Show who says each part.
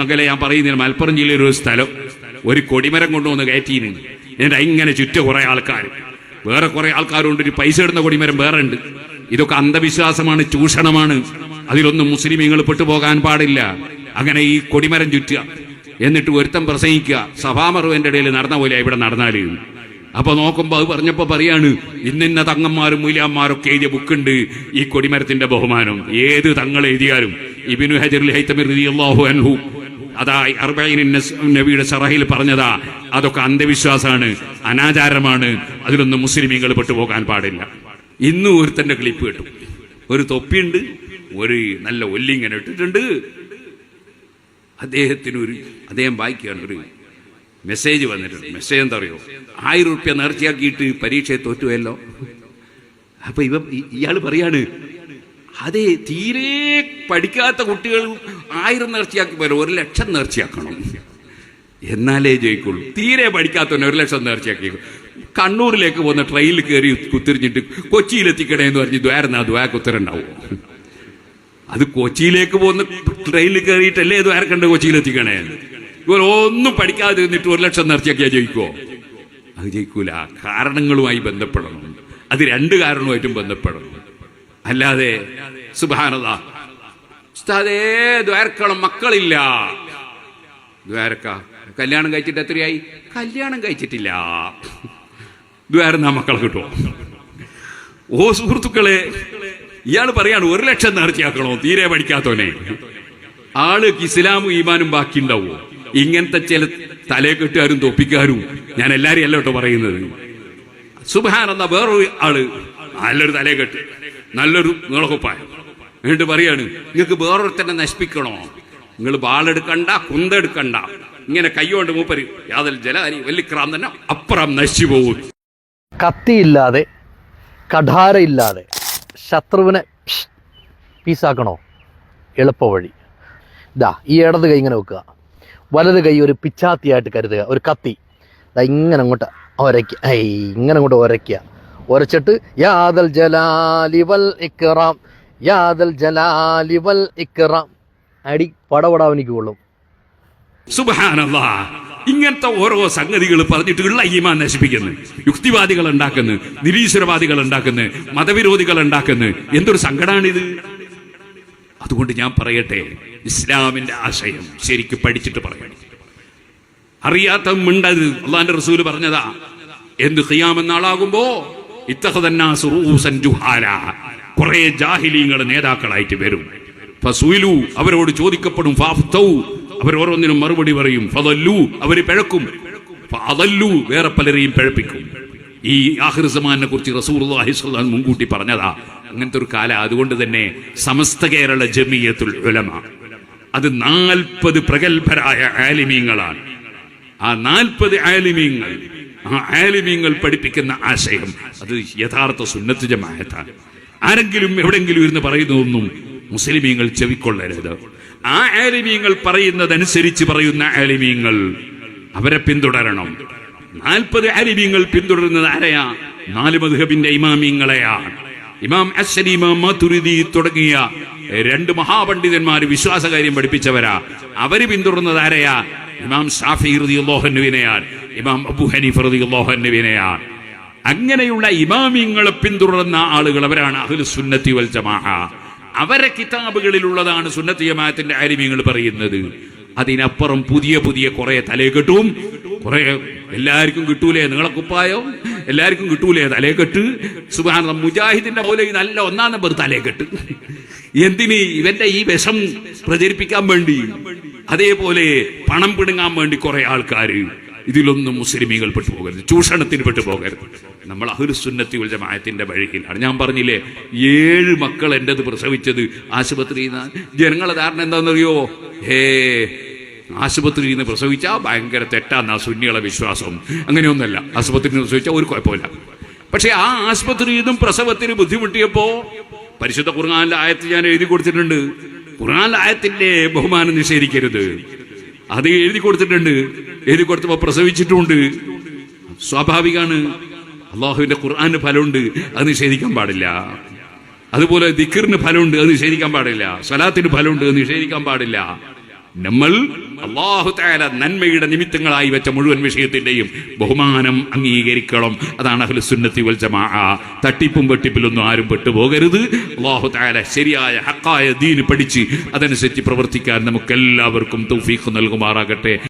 Speaker 1: അകലെ ഞാൻ പറയുന്നില്ല, മലപ്പുറം ജില്ലയിൽ ഒരു സ്ഥലം ഒരു കൊടിമരം കൊണ്ടുവന്ന് കയറ്റീന്. എന്നിട്ട് ഇങ്ങനെ ചുറ്റും കുറെ ആൾക്കാർ, വേറെ കുറെ ആൾക്കാരുണ്ട്. ഒരു പൈസ ഇടുന്ന കൊടിമരം വേറെ ഉണ്ട്. ഇതൊക്കെ അന്ധവിശ്വാസമാണ്, ചൂഷണമാണ്. അതിലൊന്നും മുസ്ലിമീങ്ങൾ പെട്ടുപോകാൻ പാടില്ല. അങ്ങനെ ഈ കൊടിമരം ചുറ്റുക, എന്നിട്ട് ഒരുത്തം പ്രസംഗിക്കുക. സഭാമറുവിന്റെ ഇടയിൽ നടന്ന പോലെ ഇവിടെ നടന്നാല്. അപ്പൊ നോക്കുമ്പോ അത് പറഞ്ഞപ്പോ പറയാണ്, ഇന്നിന്ന തങ്ങന്മാരും മൂല്യന്മാരൊക്കെ എഴുതിയ ബുക്കുണ്ട് ഈ കൊടിമരത്തിന്റെ ബഹുമാനം. ഏത് തങ്ങൾ എഴുതിയാലും ഇബ്നു ഹജറുൽ ഹൈതമി റളിയല്ലാഹു അൻഹു അതാ അർബഈൻ നബിയുടെ ശറഹിൽ പറഞ്ഞതാ, അതൊക്കെ അന്ധവിശ്വാസമാണ്, അനാചാരമാണ്. അതിലൊന്നും മുസ്ലിമീങ്ങൾ പെട്ടുപോകാൻ പാടില്ല. ഇന്നും ഒരുത്തന്റെ ക്ലിപ്പ് കിട്ടും. ഒരു തൊപ്പിയുണ്ട്, ഒരു നല്ല ഒല്ലിങ്ങനെ ഇട്ടിട്ടുണ്ട്. അദ്ദേഹം വായിക്കുകയാണ്, ഒരു മെസ്സേജ് വന്നിട്ടുണ്ട്. മെസ്സേജ് എന്താ അറിയോ? 1000 രൂപ നേർച്ചയാക്കിയിട്ട് പരീക്ഷയെ തോറ്റുവല്ലോ. അപ്പൊ ഇയാൾ പറയാണ്, അതെ, തീരെ പഠിക്കാത്ത കുട്ടികൾ 1000 നേർച്ചയാക്കി പോലും 1,00,000 നേർച്ചയാക്കണം, എന്നാലേ ജയിക്കുള്ളൂ. തീരെ പഠിക്കാത്തവനെ 1,00,000 നേർച്ചയാക്കി. കണ്ണൂരിലേക്ക് പോകുന്ന ട്രെയിനിൽ കയറി കുത്തിരിഞ്ഞിട്ട് കൊച്ചിയിലെത്തിക്കണേ എന്ന് പറഞ്ഞ് ദ്വാരക്ക് ഉത്തരണ്ടാവും. അത് കൊച്ചിയിലേക്ക് പോകുന്ന ട്രെയിനിൽ കയറിയിട്ടല്ലേ ദ്വാരക്കണ്ട് കൊച്ചിയിലെത്തിക്കണേ. ഇവർ ഒന്നും പഠിക്കാതെ നിന്നിട്ട് 1,00,000 നേർച്ചയാക്കിയാ ജയിക്കുമോ? അത് ജയിക്കൂല. കാരണങ്ങളുമായി ബന്ധപ്പെടണം. അത് 2 കാരണവുമായിട്ടും ബന്ധപ്പെടണം. അല്ലാതെ സുബ്ഹാനല്ലാഹ് ഉസ്താദേ ദ്വാരക്കണം മക്കളില്ല. ദ്വാരക്ക കല്യാണം കഴിച്ചിട്ട് എത്രയായി? കല്യാണം കഴിച്ചിട്ടില്ല. ദ്വാരന്നാ മക്കളെ കിട്ടുമോ? ഓ സുഹൃത്തുക്കളെ, ഇയാൾ പറയാണ് 1,00,000 നേർച്ചയാക്കണോ തീരെ പഠിക്കാത്തവനെ. ആൾക്ക് ഇസ്ലാമും ഈമാനും ബാക്കി ഉണ്ടാവോ? ഇങ്ങനത്തെ ചില തലയെക്കെട്ടുകാരും തൊപ്പിക്കാരും, ഞാൻ എല്ലാരും അല്ല കേട്ടോ പറയുന്നത്. സുബ്ഹാനല്ലാഹ്, വേറൊരു ആള് നല്ലൊരു തലയെക്കെട്ട്, നല്ലൊരു നീളക്കുപ്പായം, എന്നിട്ട് പറയാണ്, നിങ്ങൾക്ക് വേറൊരുത്തന്നെ നശിപ്പിക്കണോ? നിങ്ങൾ ബാളെടുക്കണ്ട, കുന്തെടുക്കണ്ട, ഇങ്ങനെ കൈകൊണ്ട് മൂപ്പര് യാതൊരു ജലാരി വല്ലിക്രാം തന്നെ അപ്പുറം നശിച്ചു പോകും.
Speaker 2: കത്തിയില്ലാതെ കഠാരയില്ലാതെ ശത്രുവിനെ പീസാക്കണോ? എളുപ്പ വഴി ഇതാ, ഈ ഇടത് കൈ ഇങ്ങനെ വെക്കുക, വലത് കൈ ഒരു പിച്ചാത്തിയായിട്ട് കരുതുക, ഒരു കത്തി ഇങ്ങനെ അങ്ങോട്ട് ഒരയ്ക്കുക, ഇങ്ങനെ അങ്ങോട്ട് ഒരയ്ക്കുക. ഒരച്ചിട്ട് യാദൽ ജലാലി വൽ ഇക്റാം, യാദൽ ജലാലി വൽ ഇക്റാം അടി പടപടാവനിക്ക് കൊള്ളും.
Speaker 1: സുബ്ഹാനല്ലാഹ്, ഇങ്ങനത്തെ ഓരോ സംഗതികൾ പറഞ്ഞിട്ട് ഉള്ള ഈമാൻ നശിപ്പിക്കുന്നു. യുക്തിവാദികൾ ഉണ്ടാക്കുന്നു, നിരീശ്വരവാദികൾ ഉണ്ടാക്കുന്നു, മതവിരോധികൾ ഉണ്ടാക്കുന്നു. എന്തൊരു സങ്കടാണിത്. അതുകൊണ്ട് ഞാൻ പറയട്ടെ, ഇസ്ലാമിന്റെ ആശയം ശരിക്കും പഠിച്ചിട്ട് പറയണം. അറിയാത്ത മിണ്ടത് അള്ളാന്റെ റസൂല് പറഞ്ഞതാ. എന്ത് ഖിയാമത്ത് നാളാകുമ്പോ ഇത്തഖദന്നാസു റൂസൻ ജുഹാല, കുറെ ജാഹിലീങ്ങൾ നേതാക്കളായിട്ട് വരും. ഫസുയിലു, അവരോട് ചോദിക്കപ്പെടും. ഫാഫ്തൗ, അവർ ഓരോന്നിനും മറുപടി പറയും. ഫദല്ലു, അവര് പിഴക്കും. ഫഅദല്ലു, വേറെ പലരെയും പിഴപ്പിക്കും. ഈ ആഖിർ സമാനെ കുറിച്ച് റസൂലുള്ളാഹി സ്വല്ലല്ലാഹു അലൈഹി വസല്ലം മുൻകൂട്ടി പറഞ്ഞതാ. അങ്ങനത്തെ ഒരു കാലം. അതുകൊണ്ട് തന്നെ സമസ്ത കേരള ജമിയത്തുൽ ഉലമ അത് 40 പ്രഗത്ഭരായ ആലിമീങ്ങളാണ്. ആ 40 ആലിമീങ്ങൾ, ആ ആലിമീങ്ങൾ പഠിപ്പിക്കുന്ന ആശയം അത് യഥാർത്ഥ സുന്നത്ത് ജമാഅത്താണ്. ആരെങ്കിലും എവിടെങ്കിലും ഇരുന്ന് പറയുന്നതൊന്നും മുസ്ലിമീങ്ങൾ ചെവിക്കൊള്ളരുത്. ആ ആലിമീങ്ങൾ പറയുന്നതനുസരിച്ച് പറയുന്ന ആലിമീങ്ങൾ, അവരെ പിന്തുടരണം. 40 ആലിമീങ്ങൾ പിന്തുടരുന്നത് ആരെയാ? 4 മദ്ഹബിന്റെ ഇമാമിങ്ങളെയാണ്. ഇമാം അശ്ശരി, ഇമാം മാതുരിദി തുടങ്ങിയ 2 മഹാപണ്ഡിതന്മാർ വിശ്വാസകാര്യം പഠിപ്പിച്ചവരാ. അവര് പിന്തുടരുന്നത് ആരെയാ? ഇമാം ഷാഫി റളിയല്ലാഹു അൻഹുവിനെയാണ്, ഇമാം അബൂ ഹനീഫ റളിയല്ലാഹു അൻഹുവിനെയാണ്. അങ്ങനെയുള്ള ഇമാമിങ്ങളെ പിന്തുടരുന്ന ആളുകൾ അവരാണ് അഹ്ലുസ് സുന്നത്തി വൽ ജമാഅ. അവരെ കിതാബുകളിലുള്ളതാണ് സുന്നത്ത് ജമാഅത്തിന്റെ ആലിമീങ്ങൾ പറയുന്നത്. അതിനപ്പുറം പുതിയ പുതിയ കുറെ തലയെക്കെട്ടും, കുറെ എല്ലാവർക്കും കിട്ടൂലേ നീളക്കുപ്പായോ, എല്ലാവർക്കും കിട്ടൂലേ തലയെക്കെട്ട്. സുബ്ഹാനല്ലാഹ്, മുജാഹിദിന്റെ പോലെ നല്ല 1-ാം നമ്പർ തലയെക്കെട്ട്. എന്തിന്? ഇവന്റെ ഈ വിഷം പ്രചരിപ്പിക്കാൻ വേണ്ടി, അതേപോലെ പണം പിടുങ്ങാൻ വേണ്ടി കുറെ ആൾക്കാർ. ഇതിലൊന്നും മുസ്ലിമീങ്ങൾ പെട്ടുപോകരുത്, ചൂഷണത്തിന് പെട്ടുപോകരുത്. നമ്മൾ അഹ്ലുസ് സുന്നത്തി വൽ ജമാഅത്തിന്റെ വഴിയിലാണ്. ഞാൻ പറഞ്ഞില്ലേ, 7 മക്കൾ എന്റേത് പ്രസവിച്ചത് ആശുപത്രിയിൽ നിന്ന്. ജനങ്ങളെ ധാരണ എന്താണെന്നറിയോ? ആശുപത്രിയിൽ നിന്ന് പ്രസവിച്ചാൽ ഭയങ്കര തെറ്റാന്നാ സുന്നികളെ വിശ്വാസം. അങ്ങനെയൊന്നല്ല. ആശുപത്രിയിൽ നിന്ന് പ്രസവിച്ചാൽ ഒരു കുഴപ്പമില്ല. പക്ഷെ ആ ആശുപത്രിയിൽ നിന്നും പ്രസവത്തിന് ബുദ്ധിമുട്ടിയപ്പോ പരിശുദ്ധ ഖുർആനിലെ ആയത്ത് ഞാൻ എഴുതി കൊടുത്തിട്ടുണ്ട്. ഖുർആനിലെ ആയത്തിന്റെ ബഹുമാനം നിഷേധിക്കരുത്. അത് എഴുതി കൊടുത്തിട്ടുണ്ട്. എഴുതി കൊടുത്തപ്പോ പ്രസവിച്ചിട്ടുണ്ട്. സ്വാഭാവികമാണ്. അള്ളാഹുവിന്റെ ഖുർആന് ഫലമുണ്ട്, അത് നിഷേധിക്കാൻ പാടില്ല. അതുപോലെ ദിക്റിന് ഫലമുണ്ട്, അത് നിഷേധിക്കാൻ പാടില്ല. സ്വലാത്തിന് ഫലമുണ്ട്, അത് നിഷേധിക്കാൻ പാടില്ല. നമ്മൾ അല്ലാഹു തആല നന്മയുടെ നിമിത്തങ്ങളായി വെച്ച മുഴുവൻ വിഷയത്തിന്റെയും ബഹുമാനം അംഗീകരിക്കണം. അതാണ് അഹ്ലുസ് സുന്നത്തി വൽ ജമാഅ. തട്ടിപ്പും വെട്ടിപ്പിലൊന്നും ആരും പെട്ടുപോകരുത്. അല്ലാഹു തആല ശരിയായ ഹക്കായ ദീൻ പഠിച്ച് അതനുസരിച്ച് പ്രവർത്തിക്കാൻ നമുക്കെല്ലാവർക്കും തൗഫീഖ് നൽകുമാറാകട്ടെ.